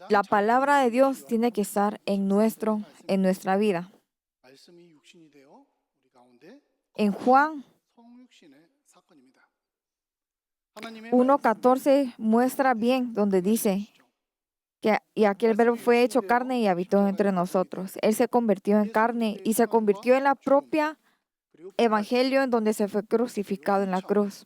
La palabra de Dios tiene que estar en nuestra vida. En Juan 1:14 muestra bien donde dice que y aquel verbo fue hecho carne y habitó entre nosotros. Él se convirtió en carne y se convirtió en la propia evangelio en donde se fue crucificado en la cruz.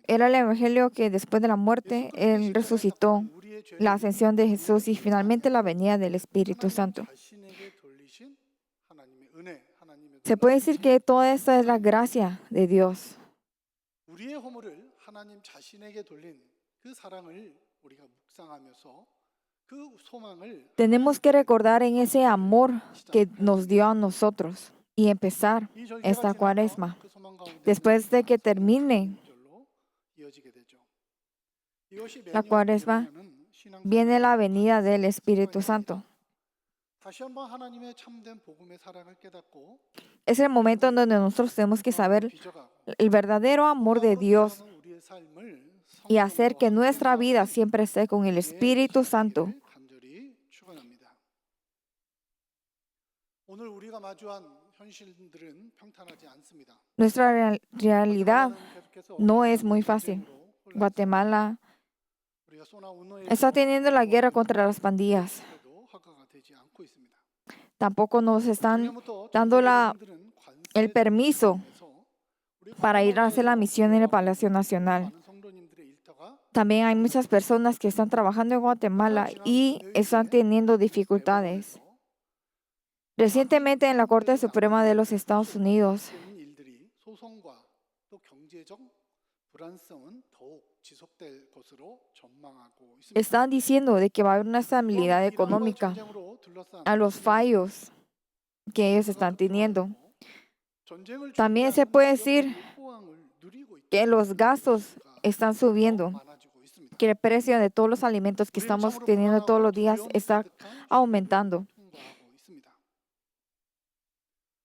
Era el evangelio que después de la muerte, Él resucitó, la ascensión de Jesús y finalmente la venida del Espíritu Santo. Se puede decir que toda esta es la gracia de Dios. Tenemos que recordar en ese amor que nos dio a nosotros y empezar esta cuaresma. Después de que termine la cuaresma, viene la venida del Espíritu Santo. Es el momento en donde nosotros tenemos que saber el verdadero amor de Dios y hacer que nuestra vida siempre esté con el Espíritu Santo. Nuestra realidad no es muy fácil. Guatemala está teniendo la guerra contra las pandillas. Tampoco nos están dando el permiso para ir a hacer la misión en el Palacio Nacional. También hay muchas personas que están trabajando en Guatemala y están teniendo dificultades. Recientemente en la Corte Suprema de los Estados Unidos, están diciendo de que va a haber una estabilidad económica a los fallos que ellos están teniendo. También se puede decir que los gastos están subiendo, que el precio de todos los alimentos que estamos teniendo todos los días está aumentando.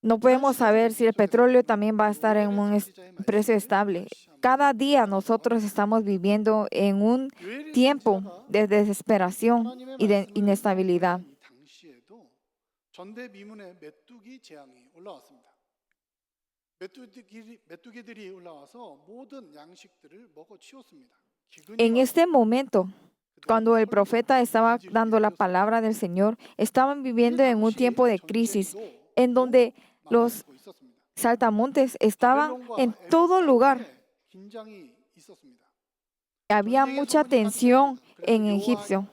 No podemos saber si el petróleo también va a estar en un precio estable. Cada día nosotros estamos viviendo en un tiempo de desesperación y de inestabilidad. En este momento, cuando el profeta estaba dando la palabra del Señor, estaban viviendo en un tiempo de crisis en donde los saltamontes estaban en todo lugar. Había mucha tensión en Egipto.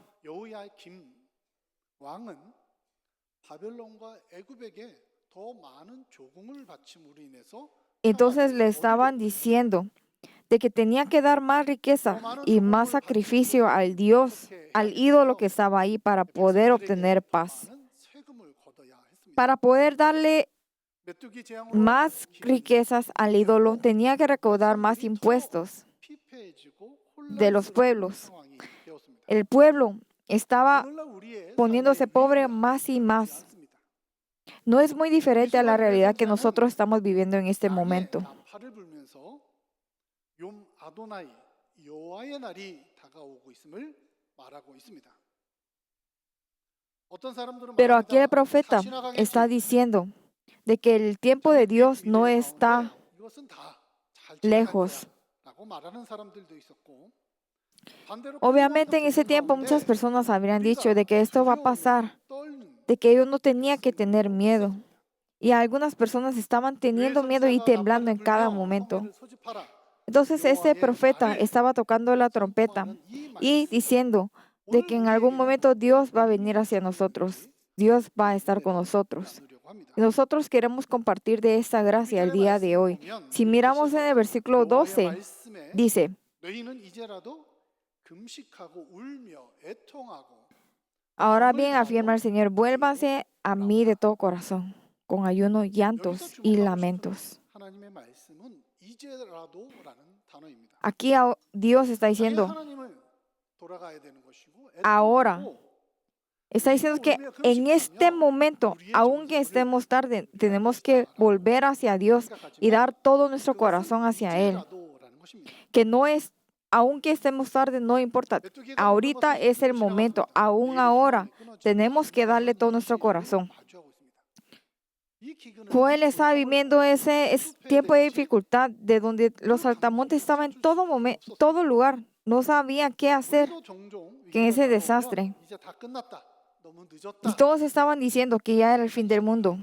Entonces le estaban diciendo de que tenía que dar más riqueza y más sacrificio al Dios, al ídolo que estaba ahí para poder obtener paz. Para poder darle más riquezas al ídolo, tenía que recaudar más impuestos de los pueblos. El pueblo estaba poniéndose pobre más y más. No es muy diferente a la realidad que nosotros estamos viviendo en este momento. Pero aquí el profeta está diciendo de que el tiempo de Dios no está lejos. Obviamente en ese tiempo muchas personas habrían dicho de que esto va a pasar, de que ellos no tenían que tener miedo. Y algunas personas estaban teniendo miedo y temblando en cada momento. Entonces este profeta estaba tocando la trompeta y diciendo de que en algún momento Dios va a venir hacia nosotros. Dios va a estar con nosotros. Y nosotros queremos compartir de esta gracia el día de hoy. Si miramos en el versículo 12, dice: ahora bien, afirma el Señor, vuélvanse a mí de todo corazón, con ayuno, llantos y lamentos. Aquí Dios está diciendo, ahora Está diciendo que en este momento, aunque estemos tarde, tenemos que volver hacia Dios y dar todo nuestro corazón hacia Él. Que no es, aunque estemos tarde, no importa. Ahorita es el momento, aún ahora, tenemos que darle todo nuestro corazón. Joel estaba viviendo ese tiempo de dificultad, de donde los saltamontes estaban en todo momento, todo lugar. No sabía qué hacer en ese desastre. Y todos estaban diciendo que ya era el fin del mundo.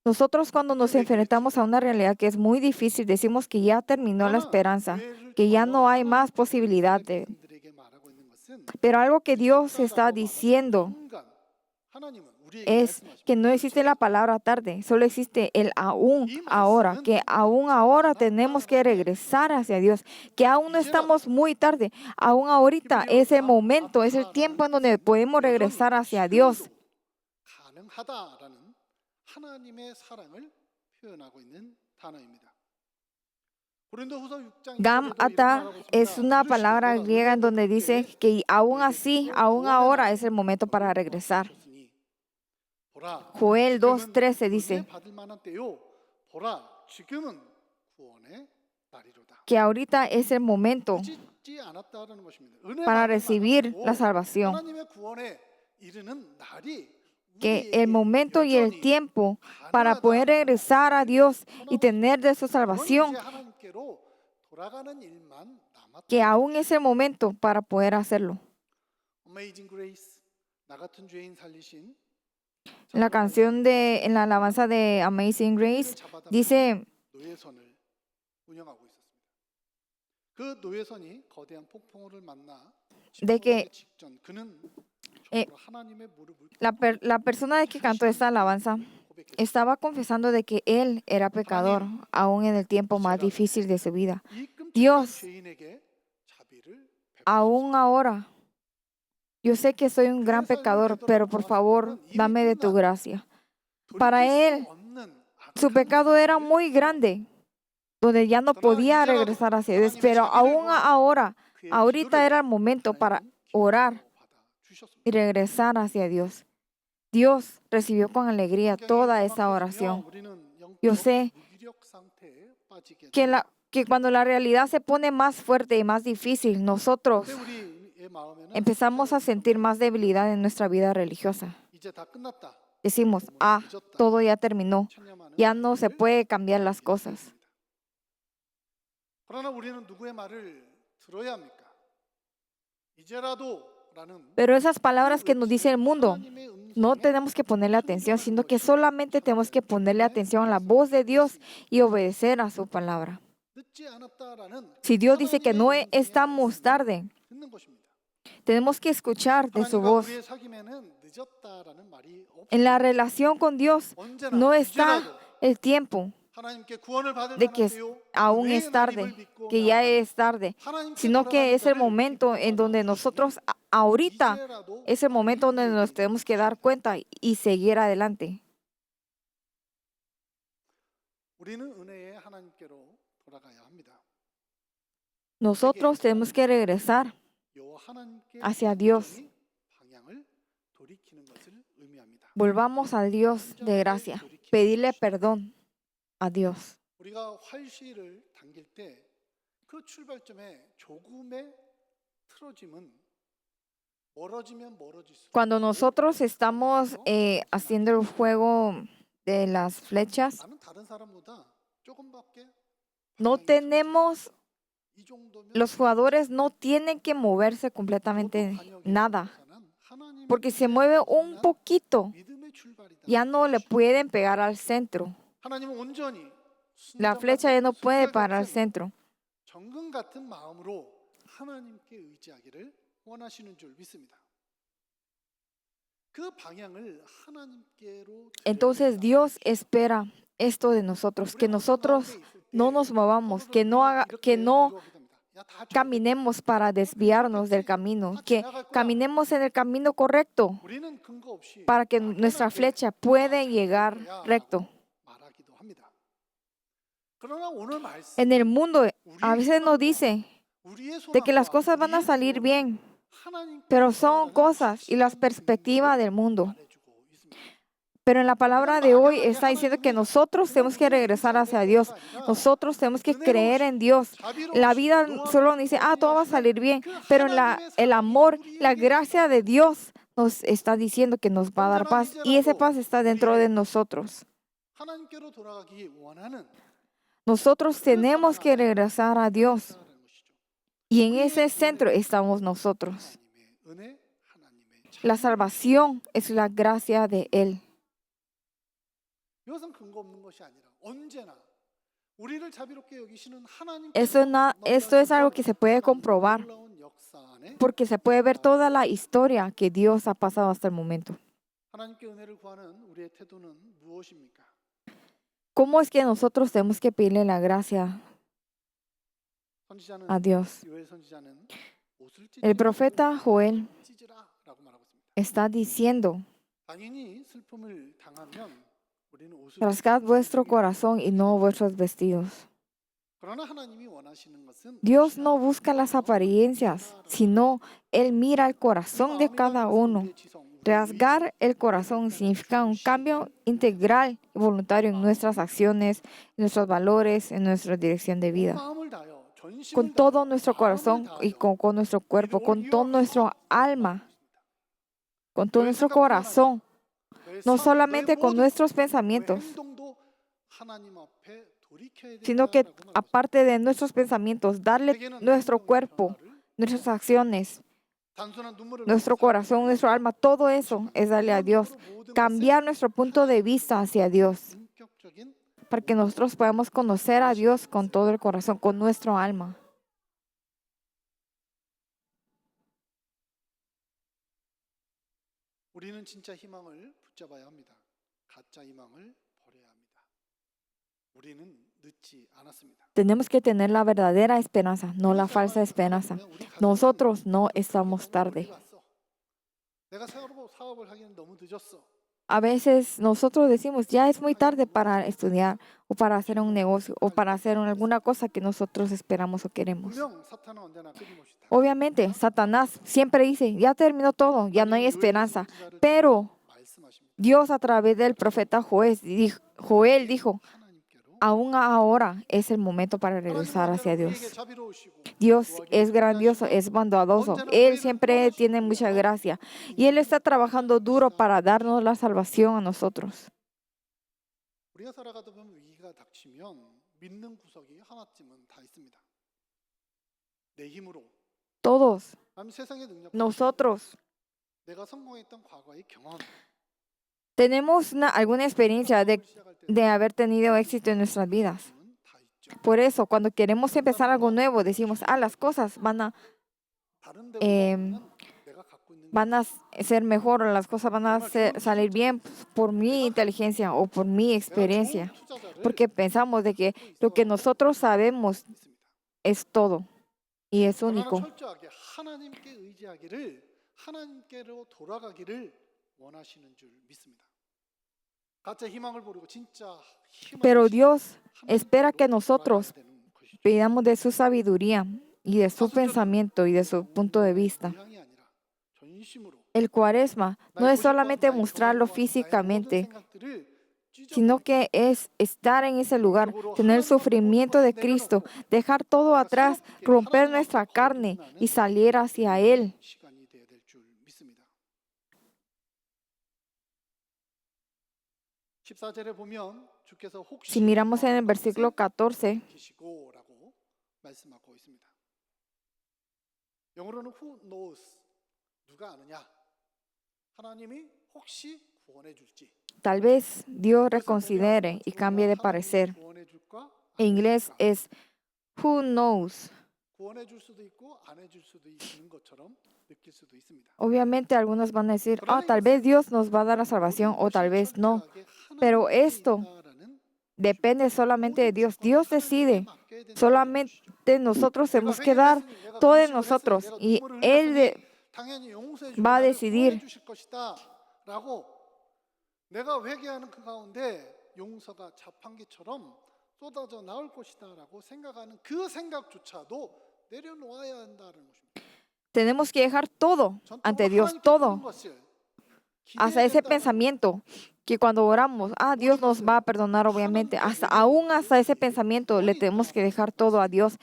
Nosotros cuando nos enfrentamos a una realidad que es muy difícil, decimos que ya terminó la esperanza, que ya no hay más posibilidad de... Pero algo que Dios está diciendo es que no existe la palabra tarde, solo existe el aún ahora, que aún ahora tenemos que regresar hacia Dios, que aún no estamos muy tarde, aún ahorita es el momento, es el tiempo en donde podemos regresar hacia Dios. Gam ata es una palabra griega en donde dice que aún así, aún ahora es el momento para regresar. Joel 2:13 dice que ahorita es el momento para recibir la salvación, que el momento y el tiempo para poder regresar a Dios y tener de su salvación, que aún es el momento para poder hacerlo. La canción en la alabanza de Amazing Grace dice de que la persona que cantó esta alabanza estaba confesando de que él era pecador, aún en el tiempo más difícil de su vida. Dios, aún ahora, yo sé que soy un gran pecador, pero por favor, dame de tu gracia. Para él, su pecado era muy grande, donde ya no podía regresar hacia Dios, pero aún ahora, ahorita era el momento para orar y regresar hacia Dios. Dios recibió con alegría toda esa oración. Yo sé que cuando la realidad se pone más fuerte y más difícil, nosotros empezamos a sentir más debilidad en nuestra vida religiosa. Decimos, todo ya terminó, ya no se puede cambiar las cosas. Pero esas palabras que nos dice el mundo, no tenemos que ponerle atención, sino que solamente tenemos que ponerle atención a la voz de Dios y obedecer a su palabra. Si Dios dice que no estamos tarde, tenemos que escuchar de su voz. En la relación con Dios no está el tiempo de que aún es tarde, que ya es tarde, sino que es el momento en donde nosotros, ahorita, es el momento donde nos tenemos que dar cuenta y seguir adelante. Nosotros tenemos que regresar hacia Dios. Volvamos al Dios de gracia, pedirle perdón a Dios. Cuando nosotros estamos haciendo el juego de las flechas, no tenemos, los jugadores no tienen que moverse completamente nada, porque se mueve un poquito, ya no le pueden pegar al centro. La flecha ya no puede parar al centro. Entonces Dios espera esto de nosotros, que nosotros no nos movamos, que no caminemos para desviarnos del camino, que caminemos en el camino correcto para que nuestra flecha pueda llegar recto. En el mundo a veces nos dice de que las cosas van a salir bien, pero son cosas y las perspectivas del mundo. Pero en la palabra de hoy está diciendo que nosotros tenemos que regresar hacia Dios. Nosotros tenemos que creer en Dios. La vida solo dice, todo va a salir bien. Pero el amor, la gracia de Dios nos está diciendo que nos va a dar paz. Y esa paz está dentro de nosotros. Nosotros tenemos que regresar a Dios. Y en ese centro estamos nosotros. La salvación es la gracia de Él. Esto es algo que se puede comprobar porque se puede ver toda la historia que Dios ha pasado hasta el momento. ¿Cómo es que nosotros tenemos que pedirle la gracia a Dios? El profeta Joel está diciendo, rasgad vuestro corazón y no vuestros vestidos. Dios no busca las apariencias, sino Él mira el corazón de cada uno. Rasgar el corazón significa un cambio integral y voluntario en nuestras acciones, en nuestros valores, en nuestra dirección de vida. Con todo nuestro corazón y con nuestro cuerpo, con todo nuestro alma, con todo nuestro corazón, no solamente con nuestros pensamientos, sino que aparte de nuestros pensamientos, darle nuestro cuerpo, nuestras acciones, nuestro corazón, nuestro alma, todo eso es darle a Dios. Cambiar nuestro punto de vista hacia Dios, para que nosotros podamos conocer a Dios con todo el corazón, con nuestro alma. 우리는 진짜 희망을 붙잡아야 합니다. 가짜 희망을 버려야 합니다. 우리는 늦지 않았습니다. Tenemos que tener la verdadera esperanza, no la falsa esperanza. Nosotros no estamos tarde. 내가 사업을 하기는 너무 늦었어. A veces nosotros decimos, ya es muy tarde para estudiar o para hacer un negocio o para hacer alguna cosa que nosotros esperamos o queremos. 분명 사탄은 언제나 끊임없이 다 Obviamente, Satanás siempre dice, ya terminó todo, ya no hay esperanza. Pero 말씀하십니다. Dios a través del profeta Joel dijo, 하나님께로 aún ahora es el momento para regresar hacia 우리에게 Dios. 자비로우시고 Dios es grandioso, es bondadoso. Él siempre tiene mucha gracia. Y Él está trabajando duro para darnos la salvación a nosotros. 우리가 살아가다 보면 위기가 닥치면 믿는 구석이 하나쯤은 다 있습니다. 내 힘으로 Todos 아니면 세상의 능력 nosotros 내가 성공했던 과거의 경험 tenemos alguna experiencia de haber tenido éxito en nuestras vidas. 다 있죠. Por eso, cuando queremos empezar algo nuevo, decimos, las cosas van a 다른 데보다 내가 갖고 있는 van a ser mejor o las cosas van a salir bien por mi inteligencia o por mi experiencia. Porque pensamos de que lo que nosotros sabemos 있습니다. es todo y es 그러나 único. 철저하게 하나님께 의지하기를 하나님께로 돌아가기를 원하시는 줄 믿습니다. 가짜 희망을 버리고 진짜 힘을 Pero Dios 하나님께로 espera que 돌아가야 nosotros 되는 것이죠. pidamos de su sabiduría y de su pensamiento y de su punto de vista. 모양이 아니라 전심으로 El cuaresma no es solamente mostrarlo físicamente, sino que es estar en ese lugar, tener el sufrimiento de Cristo, dejar todo atrás, romper nuestra carne y salir hacia Él. 시간이 돼야 될 줄 믿습니다. 14절에 보면 주께서 혹시 Si miramos en el versículo 14, 계시고라고 말씀하고 있습니다. 영어로는 who knows 누가 아느냐 하나님이 혹시 구원해 줄지 tal vez Dios reconsidere y cambie de parecer. 구원해 줄까 En inglés es who knows. 구원해 줄 수도 있고 안 해 줄 수도 있는 것처럼 느낄 수도 있습니다. Obviamente algunos van a decir, tal vez Dios nos va a dar la salvación o tal vez no. Pero esto depende solamente de Dios. Dios decide. Solamente nosotros tenemos que dar todo de nosotros y Él va a decidir. 라고 내가 회개하는 그 가운데 용서가 자판기처럼 쏟아져 나올 것이다라고 생각하는 그 생각조차도 내려놓아야 한다는 것입니다. Tenemos que dejar todo ante 전적으로 Dios, 하나님께 todo. 모든 것을 Hasta 기대해야 ese 된다는 pensamiento que cuando oramos, Dios nos va a perdonar, obviamente. Aún hasta ese pensamiento le tenemos que dejar todo a Dios.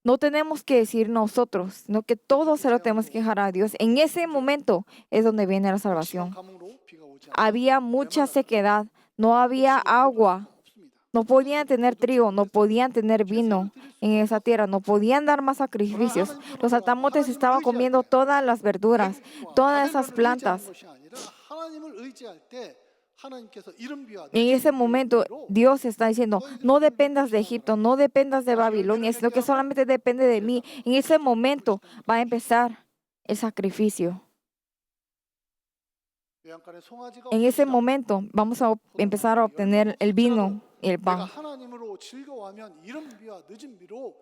No tenemos que decir nosotros, sino que todo se lo tenemos que dejar a Dios. En ese momento es donde viene la 막심한 salvación. 감흥으로 비가 오지 않으면 Había mucha 메말랐다. sequedad, no había 곡식을 거둘 agua, 수가 없습니다. no podían tener 거둘 trigo, 수가 no 없어서 podían tener 제사를 vino 드릴 수가 en esa tierra, no podían dar más 그러나 sacrificios. 하나님께 Los 돌아가고 altamontes 하나님을 estaban 의지할 comiendo 때 todas las verduras, 애굽과 todas esas 바벨론을 의지하는 plantas. 것이 아니라 하나님을 의지할 때 하나님께서 이른 비와 En ese 늦은 momento 비로 Dios está diciendo, no dependas de Egipto, no dependas de Babilonia, sino que solamente depende de mí. En ese momento va a empezar el sacrificio. 외양간에 송아지가 En ese 없어지라. momento vamos a empezar a obtener el vino y el 내가 pan. 하나님으로 즐거워하면 이른 비와 늦은 비로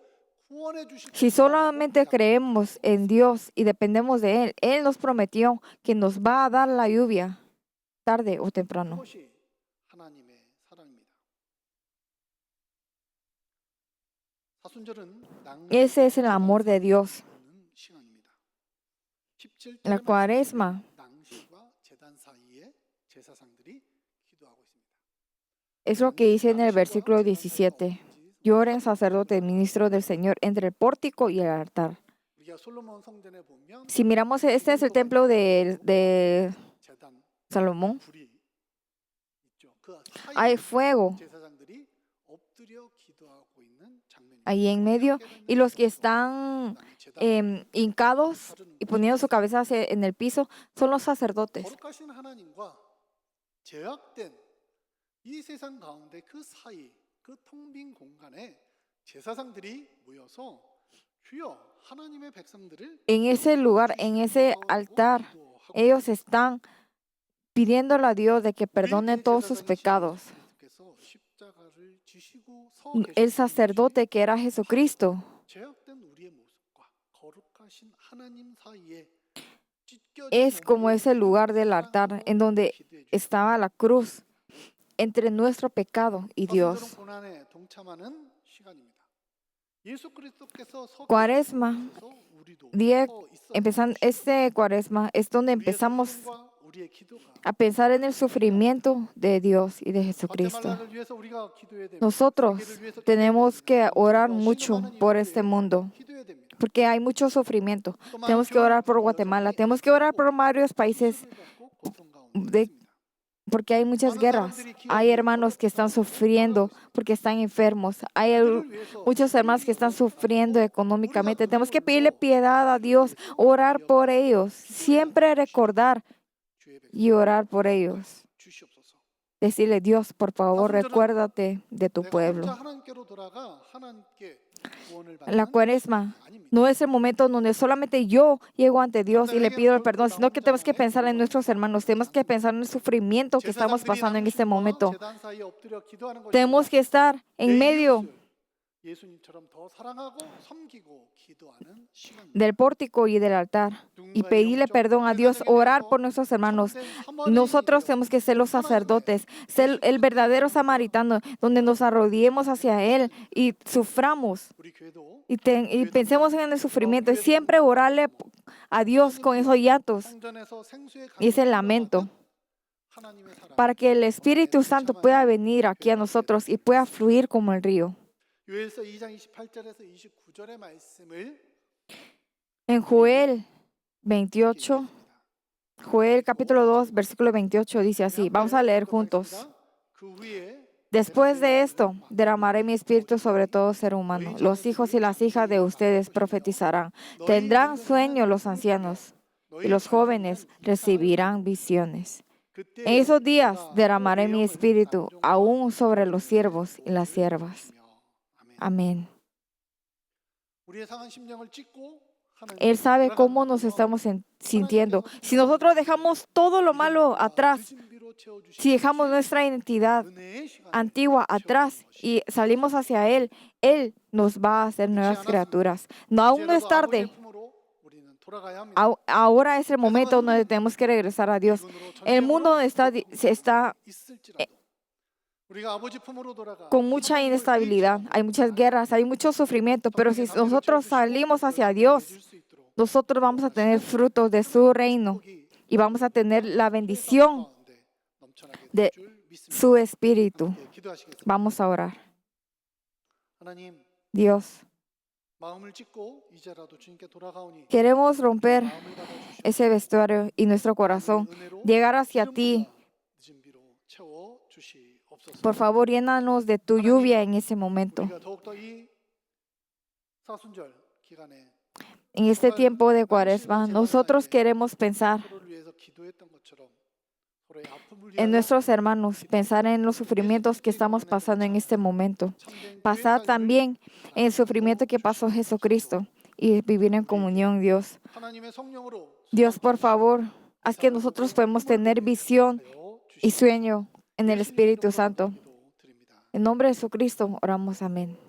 구원해 주실 Si 것이라고 solamente 약속하셨습니다. creemos en Dios y dependemos de Él, Él nos prometió que nos va a dar la lluvia tarde o temprano. 그것이 하나님의 사랑입니다. 사순절은 Ese es el amor de Dios. 보는 시간입니다. 17절의 La cuaresma 낭실과 제단 사이에 제사장들이 기도하고 있습니다. es lo que dice en el versículo 17. Lloren sacerdote, ministro del Señor, entre el pórtico y el altar. 우리가 솔로몬 성전에 보면 Si miramos, este es el templo de 제단 Salomón. 불이 있죠. 그 Hay 사이에 fuego 제사장들이 엎드려 기도하고 있는 장면입니다. ahí en medio y los que están hincados y poniendo su cabeza en el piso son los sacerdotes. 거룩하신 하나님과 제약된 이 세상 가운데 그 사이 그 텅 빈 공간에 제사장들이 모여서 주여 하나님의 백성들을 En ese lugar, en ese altar, ellos están pidiéndole a Dios de que perdone todos sus pecados. El sacerdote que era Jesucristo 제약된 우리의 모습과 거룩하신 하나님 사이에 es como ese lugar del altar en donde estaba la cruz entre nuestro pecado y Dios. 고난에 동참하는 시간입니다. 예수 그리스도께서 Cuaresma, día, empezando este cuaresma es donde empezamos a pensar en el sufrimiento de Dios y de Jesucristo. Nosotros tenemos que orar mucho por este mundo, porque hay mucho sufrimiento. Tenemos que orar por Guatemala, tenemos que orar por varios países, porque hay muchas guerras. Hay hermanos que están sufriendo porque están enfermos. Hay muchos hermanos que están sufriendo económicamente. Tenemos que pedirle piedad a Dios, orar por ellos, siempre recordar y orar por ellos. Decirle, Dios, por favor, recuérdate de tu pueblo. La cuaresma no es el momento donde solamente yo llego ante Dios y le pido el perdón, sino que tenemos que pensar en nuestros hermanos, tenemos que pensar en el sufrimiento que estamos pasando en este momento. Tenemos que estar en medio del pórtico y del altar y pedirle perdón a Dios, orar por nuestros hermanos. Nosotros tenemos que ser los sacerdotes, ser el verdadero samaritano, donde nos arrodillemos hacia Él y suframos y pensemos en el sufrimiento y siempre orarle a Dios con esos llantos y ese lamento, para que el Espíritu Santo pueda venir aquí a nosotros y pueda fluir como el río. 요엘서 2장 28절에서 29절의 말씀을 En Joel 28, Joel capítulo 2, versículo 28 dice así, vamos a leer juntos. Después de esto, derramaré mi espíritu sobre todo ser humano. Los hijos y las hijas de ustedes profetizarán. Tendrán sueño los ancianos y los jóvenes recibirán visiones. En esos días derramaré mi espíritu aún sobre los siervos y las siervas. Amén. Él sabe cómo nos estamos sintiendo. Si nosotros dejamos todo lo malo atrás, si dejamos nuestra identidad antigua atrás y salimos hacia Él, Él nos va a hacer nuevas criaturas. No, aún no es tarde. Ahora es el momento donde tenemos que regresar a Dios. El mundo está con mucha inestabilidad, hay muchas guerras, hay mucho sufrimiento, pero si nosotros salimos hacia Dios, nosotros vamos a tener frutos de su reino y vamos a tener la bendición de su espíritu. Vamos a orar. 하나님, Dios, 마음을 찢고 이제라도 주님께 돌아가오니 queremos romper 마음을 받아주시고 ese vestuario y nuestro corazón, 은혜로 llegar hacia ti. 늦은 비로 채워 주시옵소서. Por favor, llénanos de tu lluvia en ese momento. 우리가 더욱더 이 사순절 기간에 En este tiempo de Cuaresma, nosotros queremos pensar 서로를 위해서 기도했던 것처럼 서로의 아픔을 en 위하여 nuestros hermanos, pensar en los sufrimientos que estamos pasando en este momento, 참된 pasar 교회가 también en el sufrimiento que pasó Jesucristo y vivir en comunión, Dios. 하나님의 성령으로 Dios, por favor, haz que nosotros podamos tener visión 수하여 y 주시옵소서. sueño en el Espíritu Santo. 기도드립니다. En nombre de Jesucristo oramos, amén.